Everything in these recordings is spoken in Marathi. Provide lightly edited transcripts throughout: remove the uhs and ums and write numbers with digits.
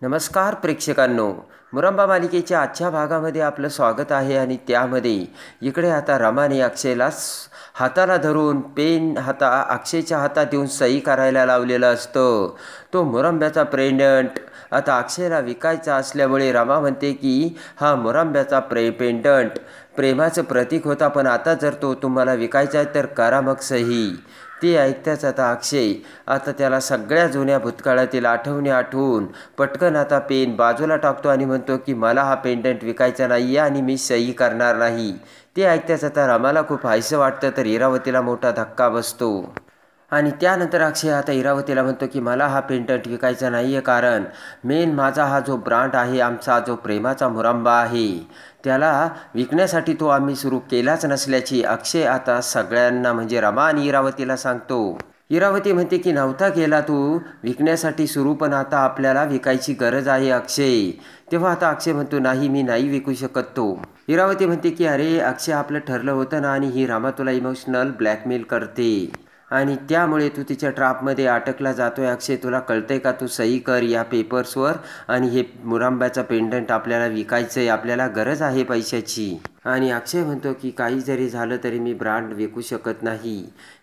नमस्कार प्रेक्षकांनो, मुरंबा मालिकेच्या आजच्या भागामध्ये आपलं स्वागत आहे. आणि त्यामध्ये इकडे आता रमाने अक्षयला हाताला धरून पेन अक्षयच्या हातात देऊन सही करायला लावलेलं असतं. तो मुरंब्याचा पेंडंट आता अक्षयला विकायचा असल्यामुळे रमा म्हणते की हा मुरंब्याचा पेंडंट प्रेमाचं प्रतीक होता, पण आता जर तो तुम्हाला विकायचा आहे तर करा मग सही. ते ऐकताच आता अक्षय त्याला सगळ्या जुन्या भूतकाळातील आठवणी आठवून पटकन आता पेन बाजूला टाकतो आणि म्हणतो की मला हा पेंडंट विकायचा नाही आहे आणि मी सही करणार नाही. ते ऐकताच आता रमाला खूप हायसं वाटतं, तर इरावतीला मोठा धक्का बसतो. आणि त्यानंतर अक्षय आता इरावतीला म्हणतो की मला हा पेंडंट विकायचा नाही आहे, कारण मेन माझा हा जो ब्रँड आहे, आमचा जो प्रेमाचा मुरंबा आहे, त्याला विकण्यासाठी तो आम्ही सुरू केलाच नसल्याची अक्षय आता सगळ्यांना म्हणजे रमा आणि इरावतीला सांगतो. इरावती म्हणते की नव्हता केला तू विकण्यासाठी सुरू, पण आता आपल्याला विकायची गरज आहे अक्षय. तेव्हा आता अक्षय म्हणतो नाही, मी नाही विकू शकत तो. इरावती म्हणते की अरे अक्षय, आपलं ठरलं होतं ना, आणि ही रमा तुला इमोशनल ब्लॅकमेल करते आणि त्यामुळे तू तिच्या ट्रॅपमध्ये अटकला जातोय. अक्षय, तुला कळतंय का? तू सही कर या पेपर्सवर आणि हे मुरंब्याचा पेंडंट आपल्याला विकायचं आहे, आपल्याला गरज आहे पैशाची. आणि अक्षय म्हणतो की काही जरी झालं तरी मी ब्रँड विकू शकत नाही,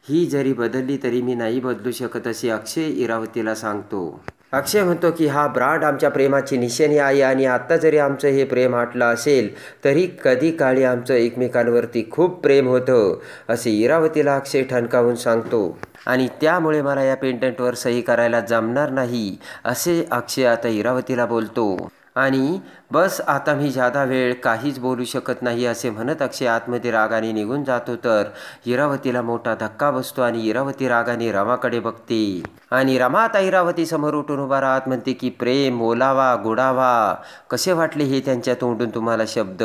ही जरी बदलली तरी मी नाही बदलू शकत, असे अक्षय इरावतीला सांगतो. अक्षय म्हणतो की हा ब्रँड आमच्या प्रेमाची निशाणी आहे आणि आत्ता जरी आमचं हे प्रेम हटलं असेल तरी कधी काळी आमचं एकमेकांवरती खूप प्रेम होतं, असे इरावतीला अक्षय ठणकावून सांगतो. आणि त्यामुळे मला या पेंडंटवर सही करायला जमणार नाही, असे अक्षय आता इरावतीला बोलतो. आणि बस आता मी जादा वेळ काहीच बोलू शकत नाही, असे म्हणत अक्षय आतमध्ये रागाने निघून जातो. तर इरावतीला मोठा धक्का बसतो आणि इरावती रागाने रमाकडे बघते. आणि रमा आता इरावती समोर उठून उभा राहत म्हणते की प्रेम, ओलावा, गोडावा, कसे वाटले हे त्यांच्या तोंडून तुम्हाला शब्द?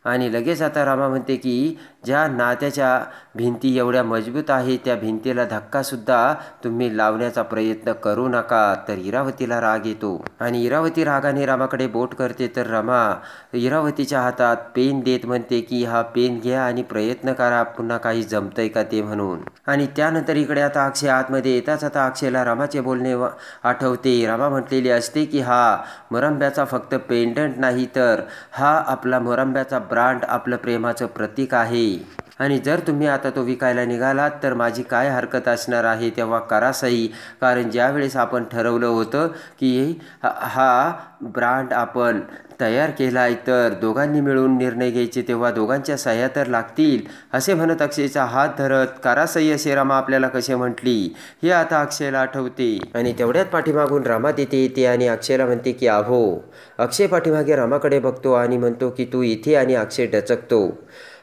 आणि लगेच आता रमा म्हणते की ज्या नात्याच्या भिंती एवढ्या मजबूत आहे त्या भिंतीला धक्कासुद्धा तुम्ही लावण्याचा प्रयत्न करू नका. तर इरावतीला राग येतो आणि इरावती रागाने रमाकडे बोट करते. तर रमा इरावतीच्या हातात पेन देत म्हणते की हा पेन घ्या आणि प्रयत्न करा, पुन्हा काही जमतंय का ते म्हणून. आणि त्यानंतर इकडे आता अक्षय आतमध्ये येताच आता अक्षयला रमाचे बोलणे आठवते. रमा म्हटलेली असते की हा मुरंब्याचा फक्त पेंडंट नाही, तर हा आपला मुरंब्याचा ब्रँड, आपलं प्रेमाचं प्रतीक आहे. आणि जर तुम्ही आता तो विकायला निघालात तर माझी काय हरकत असणार आहे, तेव्हा करा सही. कारण ज्यावेळेस आपण ठरवलं होतं की हा ब्रँड आपण तयार केला आहे तर दोघांनी मिळून निर्णय घ्यायचे, तेव्हा दोघांच्या सह्या तर लागतील, असे म्हणत अक्षयचा हात धरत करा सही असे रमा आपल्याला कसे म्हटली हे आता अक्षयला आठवते. आणि तेवढ्यात पाठीमागून रमा तिथे येते आणि अक्षयला म्हणते की आहो. अक्षय पाठीमागे रमाकडे बघतो आणि म्हणतो की तू इथे, आणि अक्षय डचकतो.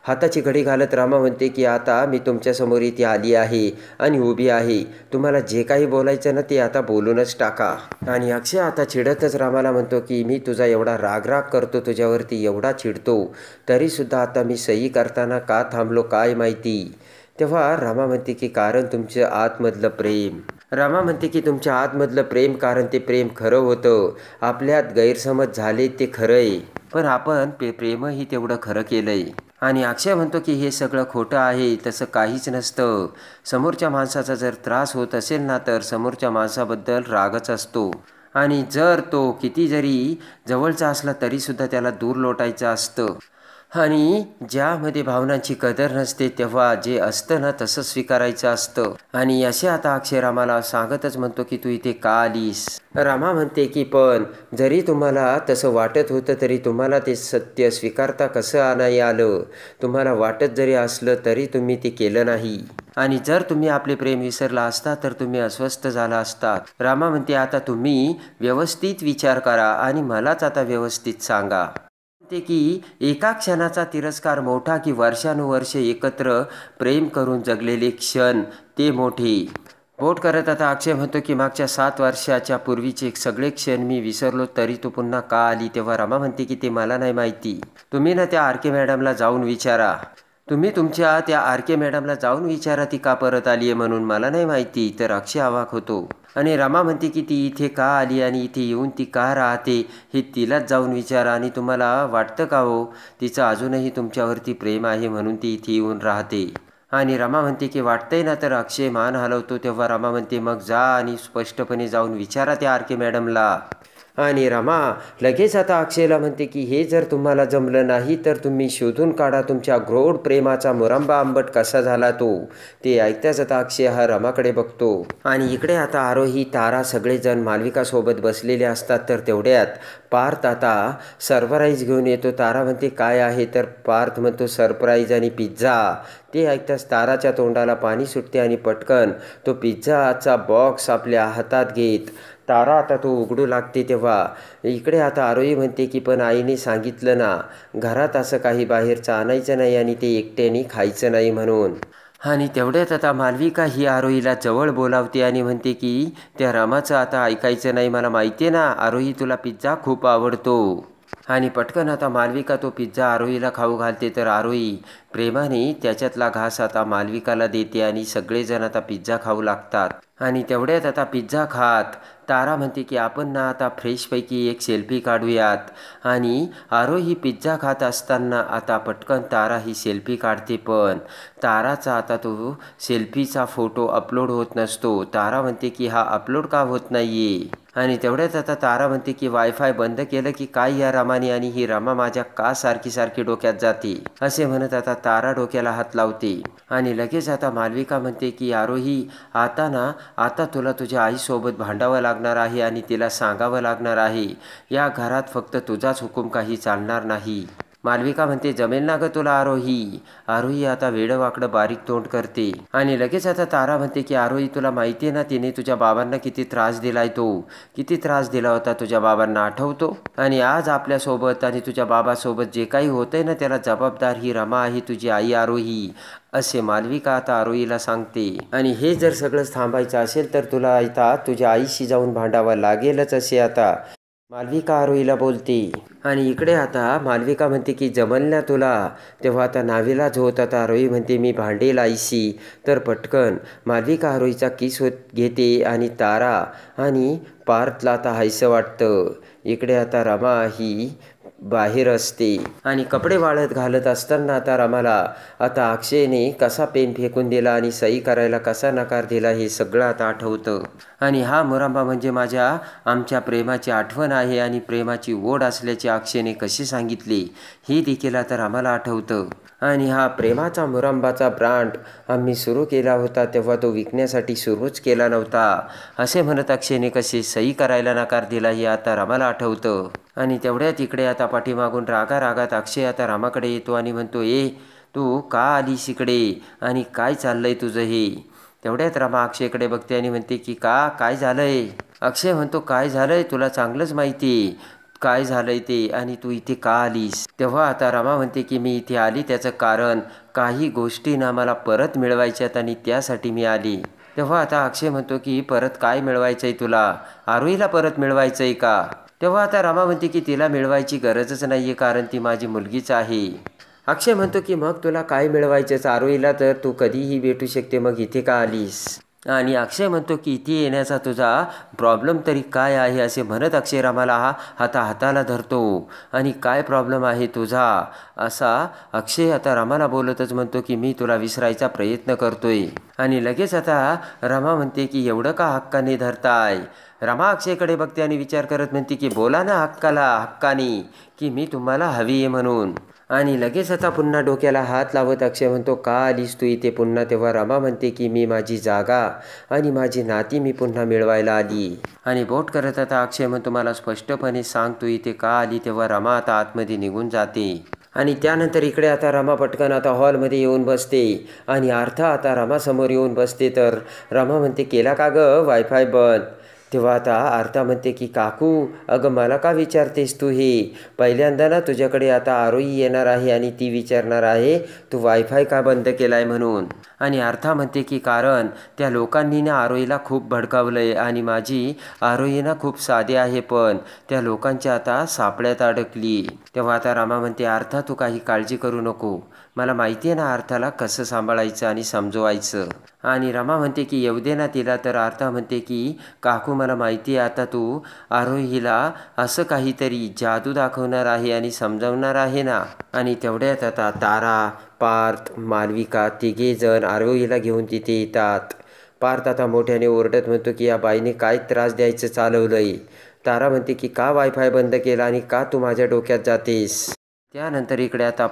हाताची घडी घालत रमा म्हणते की आता मी तुमच्यासमोर इथे आली आहे आणि उभी आहे, तुम्हाला जे काही बोलायचं ना ते आता बोलूनच टाका. आणि अक्षय आता चिडतच रामाला म्हणतो की मी तुझा एवढा राग करतो, तुझ्यावरती एवढा चिडतो, तरीसुद्धा आता मी सही करताना का थांबलो काय माहिती. तेव्हा रमा म्हणते की कारण तुमचं आतमधलं प्रेम. रमा म्हणते की तुमच्या आतमधलं प्रेम, कारण ते प्रेम खरं होतं. आपल्यात गैरसमज झाले ते खरं आहे, पण आपण प्रेमही तेवढं खरं केलंय. आणि अक्षय म्हणतो की हे सगळं खोटं आहे, तसं काहीच नसतं. समोरच्या माणसाचा जर त्रास होत असेल ना तर समोरच्या माणसाबद्दल रागच असतो, आणि जर तो किती जरी जवळचा असला तरीसुद्धा त्याला दूर लोटायचं असतं. आणि ज्यामध्ये भावनांची कदर नसते तेव्हा जे असतं ना तसं स्वीकारायचं असतं. आणि असे आता अक्षय रामाला सांगतच म्हणतो की तू इथे का आलीस. रमा म्हणते की पण जरी तुम्हाला तसं वाटत होतं तरी तुम्हाला ते सत्य स्वीकारता कसं नाही आलं. तुम्हाला वाटत जरी असलं तरी तुम्ही ते केलं नाही, आणि जर तुम्ही आपले प्रेम विसरला असता तर तुम्ही अस्वस्थ झाला असतात. रमा म्हणते आता तुम्ही व्यवस्थित विचार करा आणि मलाच आता व्यवस्थित सांगा. ते की एका क्षणाचा तिरस्कार मोठा की वर्षानुवर्षे एकत्र प्रेम करून जगलेले क्षण ते मोठे. बोट करत आता अक्षय म्हणतो की मागच्या 7 वर्षाच्या पूर्वीचे सगळे क्षण मी विसरलो, तरी तू पुन्हा का आली. तेव्हा रमा म्हणते की ते मला नाही माहिती, तुम्ही ना त्या आर.के. मॅडमला जाऊन विचारा. तुम्ही तुमच्या त्या आर.के. मॅडमला जाऊन विचारा ती का परत आली आहे म्हणून, मला नाही माहिती. तर अक्षय अवाक होतो. आणि रमा म्हणते की ती इथे का आली आणि इथे येऊन ती का राहते हे तिलाच जाऊन विचारा. आणि तुम्हाला वाटतं का हो तिचं अजूनही तुमच्यावरती प्रेम आहे म्हणून ती इथे येऊन राहते. आणि रमा म्हणते की वाटतंय ना. तर अक्षय मान हलवतो. तेव्हा रमा म्हणते मग जा आणि स्पष्टपणे जाऊन विचारा त्या आर.के. मॅडमला. आणि रमा लगेच आता अक्षयला म्हणते की हे जर तुम्हाला जमलं नाही तर तुम्ही शोधून काढा तुमच्या गोड प्रेमाचा मुरंबा आंबट कसा झाला तो. ते ऐकताच आता अक्षय हा रमाकडे बघतो आणि इकडे आता आरोही तारा सगळेजण मालविकासोबत बसलेले असतात. तर तेवढ्यात पार्थ आता सरप्राईज घेऊन येतो. तारा म्हणते काय आहे तर पार्थ म्हणतो सरप्राईज आणि पिझ्झा. ते ऐकताच ताराच्या तोंडाला पाणी सुटते आणि पटकन तो पिझ्झाचा बॉक्स आपल्या हातात घेत तारा आता तो उघडू लागते. तेव्हा इकडे आता आरोही म्हणते की पण आईने सांगितलं ना घरात असं काही बाहेरचं आणायचं नाही आणि ते एकट्याने खायचं नाही म्हणून. आणि तेवढ्यात आता मालविका ही आरोहीला जवळ बोलावते आणि म्हणते की त्या रमाचं आता ऐकायचं नाही. मला माहिती आहे ना आरोही तुला पिझ्झा खूप आवडतो. आणि पटकन आता मालविका तो पिझ्झा आरोहीला खाऊ घालते. तर आरोही प्रेमाने त्याच्यातला घास आता मालविकाला देते आणि सगळेजण आता पिझ्झा खाऊ लागतात. आणि तेवढ्यात आता पिझ्झा खात तारा म्हणते की आपण ना आता फ्रेशपैकी एक सेल्फी काढूयात. आणि आरोही पिझ्झा खात असताना आता पटकन तारा ही सेल्फी काढते. पण ताराचा आता तो सेल्फीचा फोटो अपलोड होत नसतो. तारा म्हणते की हा अपलोड का होत नाहीये. आणि तेवढ्यात आता तारा म्हणते की वायफाय बंद केलं की काय या रमाने आणि ही रमा माझ्या का सारखी सारखी डोक्यात जाते असे म्हणत आता तारा डोक्याला हात लावते. आणि लगेच आता मालविका म्हणते की आरोही आता तुला तुझ्या आईसोबत भांडावं लागणार आहे आणि तिला सांगावं लागणार आहे या घरात फक्त तुझाच हुकूम काही चालणार नाही. मालविका म्हणते जमेल ना ग तुला आरोही. आरोही आता वेडवाकडं बारीक तोंड करते. आणि लगेच आता तारा म्हणते की आरोही तुला माहिती आहे ना तिने तुझ्या बाबांना किती त्रास दिलाय. किती त्रास दिला होता तुझ्या बाबांना आठवतो. आणि आज आपल्यासोबत आणि तुझ्या बाबासोबत जे काही होतंय ना त्याला जबाबदार ही रमा आहे तुझी आई आरोही असे मालविका आता आरोहीला सांगते. आणि हे जर सगळं थांबायचं असेल तर तुला आता तुझ्या आईशी जाऊन भांडावं लागेलच असे आता मालविका आरोहीला बोलते. आणि इकडे आता मालविका म्हणते की जमल ना तुला. तेव्हा आता नाविलाज होत आता आरोही म्हणते मी भांडेल आईशी. तर पटकन मालविका आरोहीचा किस घेते आणि तारा आणि पार्थला आता हायसं वाटतं. इकडे आता रमा ही बाहेर असते आणि कपडे वाळत घालत असताना आता रमाला आता अक्षयने कसा पेन फेकून दिला आणि सही करायला कसा नकार दिला हे सगळं आता आठवतं. आणि हा मुरंबा म्हणजे आमच्या प्रेमाची आठवण आहे आणि प्रेमाची ओढ असल्याचे अक्षयने कसे सांगितले हे देखील आता आम्हाला आठवतं. आणि हा प्रेमाचा मुरंबाचा ब्रँड आम्ही सुरू केला होता तेव्हा तो विकण्यासाठी सुरूच केला नव्हता असे म्हणत अक्षयने कसे सही करायला नकार दिला हे आता रामाला आठवतं. आणि तेवढ्यात इकडे आता पाठीमागून रागात अक्षय आता रामाकडे येतो आणि म्हणतो तू का आलीस इकडे आणि काय चाललंय तुझं हे. तेवढ्यात रमा अक्षयकडे बघते आणि म्हणते की काय झालंय. अक्षय म्हणतो काय झालंय तुला चांगलंच माहिती काय झालंय ते आणि तू इथे का आलीस. तेव्हा आता रमा म्हणते की मी इथे आली त्याचं कारण काही गोष्टी ना मला परत मिळवायच्यात आणि त्यासाठी मी आली. तेव्हा आता अक्षय म्हणतो की परत काय मिळवायचंय तुला. आरोहीला परत मिळवायचंय का. तेव्हा आता रमा म्हणते की तिला मिळवायची गरजच नाहीये कारण ती माझी मुलगीच आहे. अक्षय म्हणतो की मग तुला काय मिळवायचंच आरोहीला तर तू कधीही भेटू शकते मग इथे का आलीस. आणि अक्षय म्हणतो की इथे येण्याचा तुझा प्रॉब्लेम तरी काय आहे असे म्हणत अक्षय रमाला हाताला धरतो. आणि काय प्रॉब्लेम आहे तुझा असा अक्षय आता रमाला बोलतच म्हणतो की मी तुला विसरायचा प्रयत्न करतोय. आणि लगेच आता रमा म्हणते की एवढं का हक्काने धरताय. रमा अक्षयकडे बघते आणि विचार करत म्हणते की बोला ना हक्काने की मी तुम्हाला हवी आहे म्हणून. आणि लगेच आता पुन्हा डोक्याला हात लावत अक्षय म्हणतो का आलीस तू इथे पुन्हा. तेव्हा रमा म्हणते की मी माझी जागा आणि माझी नाती मी पुन्हा मिळवायला आली. आणि बोट करत आता अक्षय म्हणतो मला स्पष्टपणे सांग तू इथे का आली. तेव्हा रमा आता आतमध्ये निघून जाते. आणि त्यानंतर इकडे आता रमा पटकन आता हॉलमध्ये येऊन बसते आणि अर्था आता रमासमोर येऊन बसते. तर रमा म्हणते केला का ग वायफाय बंद. तेव्हा आता अर्था म्हणते की काकू अगं मला का विचारतेस तू हे. पहिल्यांदा ना तुझ्याकडे आता आरोही येणार आहे आणि ती विचारणार आहे तू वायफाय का बंद केलाय म्हणून. आणि अर्था म्हणते की कारण त्या लोकांनी ना आरोहीला खूप भडकावलंय आणि माझी आरोही ना खूप साधी आहे पण त्या लोकांच्या आता सापड्यात अडकली. तेव्हा आता रमा म्हणते अर्था तू काही काळजी करू नको मला माहिती आहे ना अर्थाला कसं सांभाळायचं आणि समजवायचं. आणि रमा म्हणते की येऊ दे ना तिला. तर अर्था म्हणते की काकू मला माहिती आहे आता तू आरोहीला असं काहीतरी जादू दाखवणार आहे आणि समजावणार आहे ना. आणि तेवढ्यात आता तारा पार्थ मालविका तिघेजण आरोहीला घेऊन तिथे येतात. पार्थ आता मोठ्याने ओरडत म्हणतो की या बाईने काय त्रास द्यायचं चालवलंय. तारा म्हणते की का वायफाय बंद केला आणि का तू माझ्या डोक्यात जातेस. त्यानंतर इकडे आता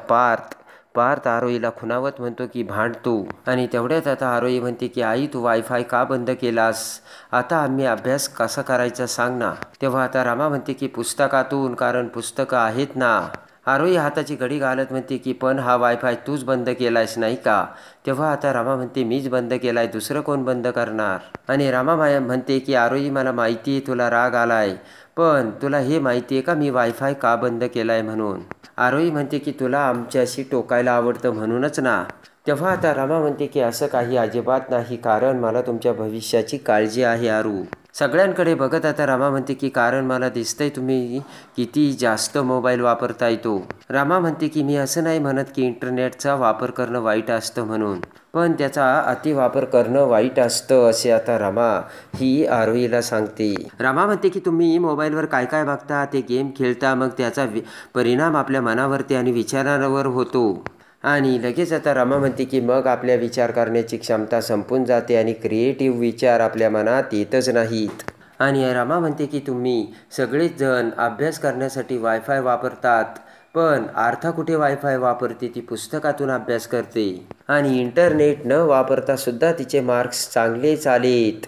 पार्थ आरोहीला खुणावत म्हणतो की भांड तू. आणि तेवढ्यात आता आरोही म्हणते की आई तू वायफाय का बंद केलास, आता आम्ही अभ्यास कसा करायचा सांग ना. तेव्हा आता रमा म्हणते की पुस्तकातून, कारण पुस्तकं आहेत ना. आरोही हाताची घडी घालत म्हणते की पण हा वायफाय तूच बंद केलायस नाही का. तेव्हा आता रमा म्हणते मीच बंद केलाय, दुसरं कोण बंद करणार. आणि रमा म्हणते की आरोही मला माहिती आहे तुला राग आलाय, पण तुला हे माहिती आहे का मी वायफाय का बंद केलाय म्हणून. आरोही म्हणते की तुला आमच्याशी टोकायला आवडतं म्हणूनच ना. तेव्हा आता रमा म्हणते की असं काही अजिबात नाही, कारण मला तुमच्या भविष्याची काळजी आहे आरू. सगळ्यांकडे बघत आता रमा म्हणते की कारण मला दिसतंय तुम्ही किती जास्त मोबाईल वापरताय तो. रमा म्हणते की मी असं नाही म्हणत की इंटरनेटचा वापर करणं वाईट असतं म्हणून, पण त्याचा अतिवापर करणं वाईट असतं असे आता रमा ही आरोहीला सांगते. रमा म्हणते की तुम्ही मोबाईलवर काय काय बघता, ते गेम खेळता, मग त्याचा परिणाम आपल्या मनावरती आणि विचारांवर होतो. आणि लगेच आता रमा म्हणते की मग आपल्या विचार करण्याची क्षमता संपून जाते आणि क्रिएटिव्ह विचार आपल्या मनात येतच नाहीत. आणि रमा म्हणते की तुम्ही सगळेच जण अभ्यास करण्यासाठी वायफाय वापरतात, पण आर्था कुठे वायफाय वापरते, ती पुस्तकातून अभ्यास करते. आणि इंटरनेट न वापरता सुद्धा तिचे मार्क्स चांगलेच आलेत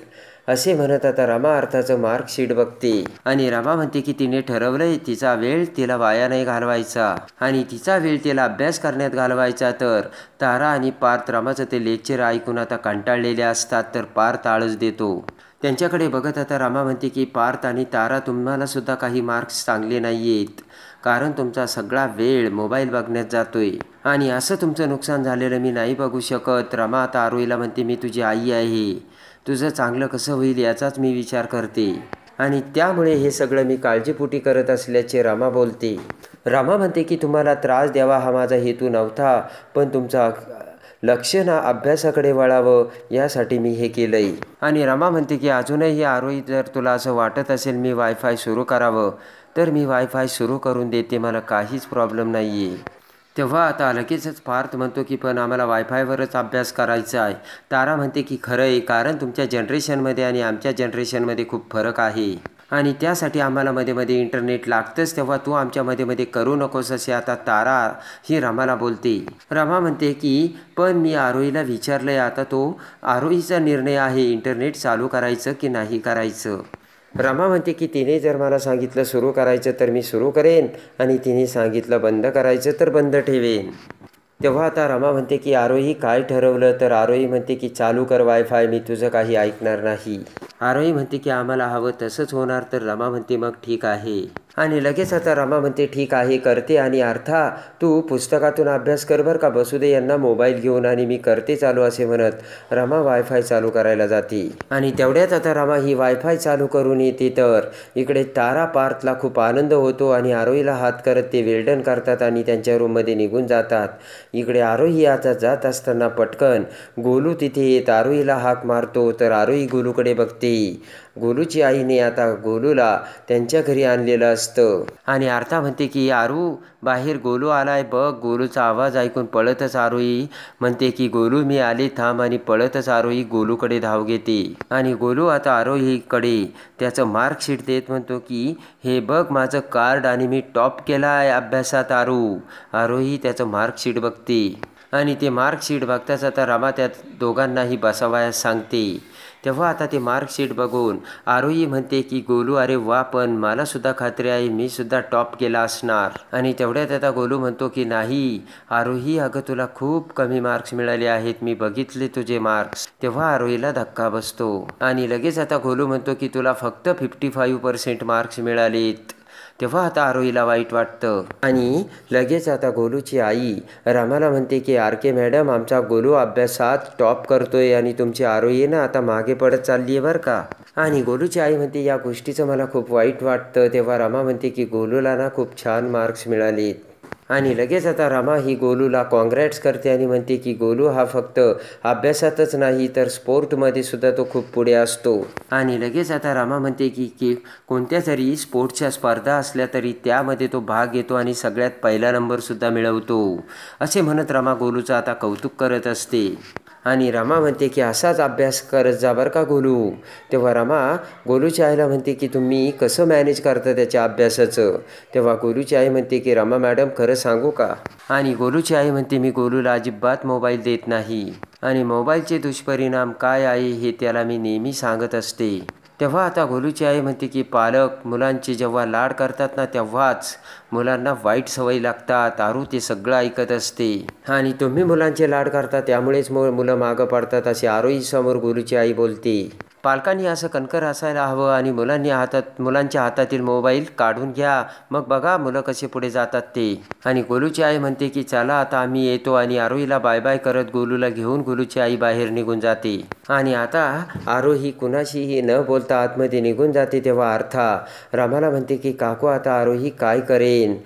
असे म्हणत आता रमा अर्थाचं मार्कशीट बघते. आणि रमा म्हणते की तिने ठरवलंय तिचा वेळ तिला वाया नाही घालवायचा, आणि तिचा वेळ तिला अभ्यास करण्यात घालवायचा. तर तारा आणि पार्थ रमाचं ते लेक्चर ऐकून आता कंटाळलेले असतात, तर पार्थ आळस देतो. त्यांच्याकडे बघत आता रमा म्हणते की पार्थ आणि तारा तुम्हाला सुद्धा काही मार्क्स चांगले नाही आहेत, कारण तुमचा सगळा वेळ मोबाईल बघण्यात जातोय, आणि असं तुमचं नुकसान झालेलं मी नाही बघू शकत. रमा आता आरोहीला म्हणते मी तुझी आई आहे, तुझं चांगलं कसं होईल याचाच मी विचार करते, आणि त्यामुळे हे सगळं मी काळजीपोटी करत असल्याचे रमा बोलते. रमा म्हणते की तुम्हाला त्रास द्यावा हा माझा हेतू नव्हता, पण तुमचा लक्ष ना अभ्यासाकडे वळावं यासाठी मी हे केलंय. आणि रमा म्हणते की अजूनही आरोही जर तुला असं वाटत असेल मी वायफाय सुरू करावं, तर मी वायफाय सुरू करून देते, मला काहीच प्रॉब्लेम नाही आहे. तेव्हा आता लगेचच पार्थ म्हणतो की पण आम्हाला वायफायवरच अभ्यास करायचा आहे. तारा म्हणते की खरं आहे, कारण तुमच्या जनरेशनमध्ये आणि आमच्या जनरेशनमध्ये खूप फरक आहे, आणि त्यासाठी आम्हाला मध्ये मध्ये इंटरनेट लागतंच, तेव्हा तू आमच्या मध्ये करू नकोस असे आता तारा ही रमाला बोलते. रमा म्हणते की पण मी आरोहीला विचारलंय, आता तो आरोहीचा निर्णय आहे इंटरनेट चालू करायचं की नाही करायचं. रमा म्हणते की तिने जर मला सांगितलं सुरू करायचं तर मी सुरू करेन, आणि तिने सांगितलं बंद करायचं तर बंद ठेवेन. तेव्हा आता रमा म्हणते की आरोही काय ठरवलं, तर आरोही म्हणते की चालू कर वायफाय, मी तुझं काही ऐकणार नाही. आरोही म्हणते की आम्हाला हवं तसंच होणार, तर रमा म्हणते मग ठीक आहे. आणि लगेच आता रमा म्हणते ठीक आहे करते, आणि अर्था तू पुस्तकातून अभ्यास कर बरं का, बसू दे यांना मोबाईल घेऊन, आणि मी करते चालू असे म्हणत रमा वायफाय चालू करायला जाते. आणि तेवढ्यात आता रमा ही वायफाय चालू करून येते, तर इकडे तारा पार्थला खूप आनंद होतो, आणि आरोहीला हात करत ते वेल्डन करतात आणि त्यांच्या रूममध्ये निघून जातात. इकडे आरोही आता जात असताना पटकन गोलू तिथे येत आरोहीला हाक मारतो, तर आरोही गोलूकडे बघते. गोलूची आईने आता गोलूला त्यांच्या घरी आणलेलं असतं, आणि अर्था म्हणते की आरू बाहेर गोलू आलाय बघ. गोलूचा आवाज ऐकून पळतच आरोही म्हणते की गोलू मी आले थांब, आणि पळतच आरोही गोलूकडे धाव घेते. आणि गोलू आता आरोहीकडे त्याचं मार्कशीट देत म्हणतो की हे बघ माझं कार्ड, आणि मी टॉप केला आहे अभ्यासात आरू. आरोही त्याचं मार्कशीट बघते, आणि ते मार्कशीट बघताच आता रमा त्यात दोघांनाही बसवायला सांगते. तेव्हा आता ते मार्कशीट बघून आरोही म्हणते की गोलू अरे वा, पण मला सुद्धा खात्री आहे मी सुद्धा टॉप केला असणार. आणि तेवढ्यात आता गोलू म्हणतो की नाही आरोही, अगं तुला खूप कमी मार्क्स मिळाले आहेत, मी बघितले तुझे मार्क्स. तेव्हा आरोहीला धक्का बसतो, आणि लगेच आता गोलू म्हणतो की तुला फक्त 55% मार्क्स मिळालेत. तेव्हा आता आरोहीला वाईट वाटतं, आणि लगेच आता गोलूची आई रमाला म्हणते की आरके मॅडम आमचा गोलू अभ्यासात टॉप करतोय, आणि तुमची आरोही ना आता मागे पडत चालली आहे बरं का. आणि गोलूची आई म्हणते या गोष्टीचं मला खूप वाईट वाटतं. तेव्हा रमा म्हणते की गोलूला ना खूप छान मार्क्स मिळालेत. आणि लगेच आता रमा ही गोलूला कॉन्ग्रॅट्स करते, आणि म्हणते की गोलू हा फक्त अभ्यासातच नाही तर स्पोर्टमध्ये सुद्धा तो खूप पुढे असतो. आणि लगेच आता रमा म्हणते की कोणत्या तरी स्पोर्ट्सच्या स्पर्धा असल्या तरी त्यामध्ये तो भाग घेतो, आणि सगळ्यात पहिला नंबरसुद्धा मिळवतो. असे म्हणत रमा गोलूचं आता कौतुक करत असते. आणि रमा म्हणते की असाच अभ्यास करत जा बरं का गोलू. तेव्हा रमा गोलूच्या आईला म्हणते की तुम्ही कसं मॅनेज करता त्याच्या अभ्यासाचं. तेव्हा गोलूची आई म्हणते की रमा मॅडम खरं सांगू का. आणि गोलूची आई म्हणते मी गोलूला अजिबात मोबाईल देत नाही आणि मोबाईलचे दुष्परिणाम काय आहे हे त्याला मी नेहमी सांगत असते. तेव्हा आता गोलूची आई म्हणते की पालक मुलांचे जेव्हा लाड करतात ना तेव्हाच मुलांना वाईट सवयी लागतात. आरू ते सगळं ऐकत असते आणि तुम्ही मुलांचे लाड करता त्यामुळेच मुलं मागं पडतात असे आरोही समोर गोलूची आई बोलते. पालकांनी असं कणखर असायला हवं आणि मुलांच्या हातातील मोबाईल काढून घ्या, मग बघा मुलं कसे पुढे जातात ते. आणि गोलूची आई म्हणते की चला आता आम्ही येतो आणि आरोहीला बाय बाय करत गोलूला घेऊन गोलूची आई बाहेर निघून जाते. आणि आता आरोही कुणाशीही न बोलता आतमध्ये निघून जाते. तेव्हा अर्था रमाला म्हणते की काकू आता आरोही काय करेन.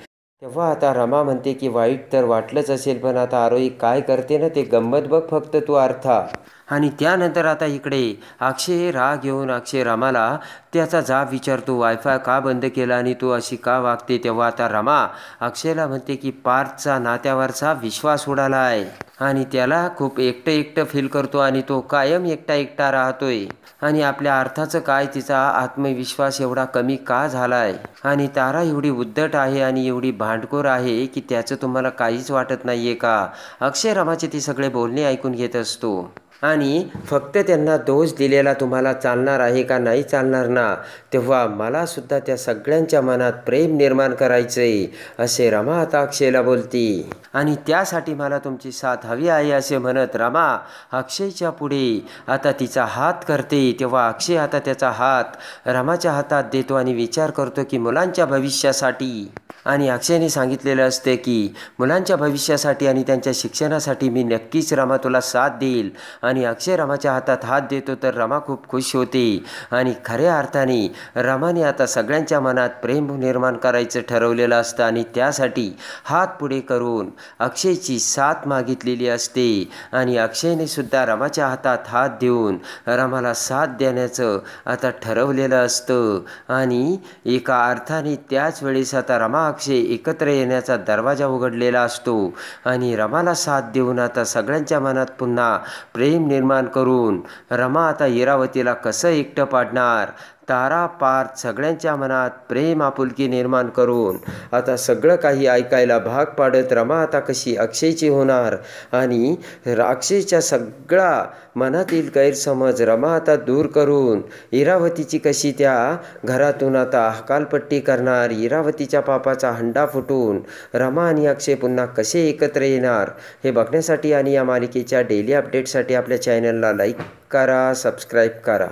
तेव्हा आता रमा म्हणते की वाईट तर वाटलंच असेल पण आता आरोही काय करते ना ते गंमत बघ फक्त तू अर्था. आणि त्यानंतर आता इकडे अक्षय राग येऊन अक्षय रमाला त्याचा जाब विचारतो वायफाय का बंद केला आणि तू अशी का वागते. तेव्हा आता रमा अक्षयला म्हणते की पार्थचा नात्यावरचा विश्वास उडाला आहे आणि त्याला खूप एकटं फील करतो आणि तो कायम एकटा राहतोय. आणि आपल्या अर्थाचं काय तिचा आत्मविश्वास एवढा कमी का झाला आहे आणि तारा एवढी उद्धट आहे आणि एवढी भांडखोर आहे की त्याचं तुम्हाला काहीच वाटत नाही आहे का. अक्षय रमाचे ते सगळे बोलणे ऐकून घेत असतो आणि फक्त त्यांना दोष दिलेला तुम्हाला चालणार आहे का नाही चालणार ना. तेव्हा मला सुद्धा त्या सगळ्यांच्या मनात प्रेम निर्माण करायचंय असे रमा आता अक्षयला बोलती आणि त्यासाठी मला तुमची साथ हवी आहे असे म्हणत रमा अक्षयच्या पुढे आता तिचा हात करते. तेव्हा अक्षय आता त्याचा हात रमाच्या हातात देतो आणि विचार करतो की मुलांच्या भविष्यासाठी. आणि अक्षयने सांगितलेलं असते की मुलांच्या भविष्यासाठी आणि त्यांच्या शिक्षणासाठी मी नक्कीच रमा तुला साथ देईल. आणि अक्षय रमाच्या हातात हात देतो तर रमा खूप खुश होते आणि खऱ्या अर्थाने रमाने आता सगळ्यांच्या मनात प्रेम निर्माण करायचं ठरवलेलं असतं आणि त्यासाठी हात पुढे करून अक्षयची साथ मागितलेली असते. आणि अक्षयने सुद्धा रमाच्या हातात हात देऊन रमाला साथ देण्याचं आता ठरवलेलं असतं. आणि एका अर्थाने त्याच वेळेस आता रमा अक्षय एकत्र येण्याचा दरवाजा उघडलेला असतो आणि रमाला साथ देऊन आता सगळ्यांच्या मनात पुन्हा प्रेम निर्माण करून रमा आता इरावतीला कसं एकटं पाडणार. तारा पार्थ सगळ्यांच्या मनात प्रेम आपुलकी निर्माण करून आता सगळं काही ऐकायला भाग पाडत रमा आता कशी अक्षयची होणार आणि अक्षयच्या सगळा मनातील गैरसमज रमा आता दूर करून इरावतीची कशी त्या घरातून आता हकालपट्टी करणार. इरावतीच्या पापाचा हंडा फुटून रमा आणि अक्षय पुन्हा कसे एकत्र येणार हे बघण्यासाठी आणि या मालिकेच्या डेली अपडेटसाठी आपल्या चॅनलला लाईक करा, सबस्क्राईब करा.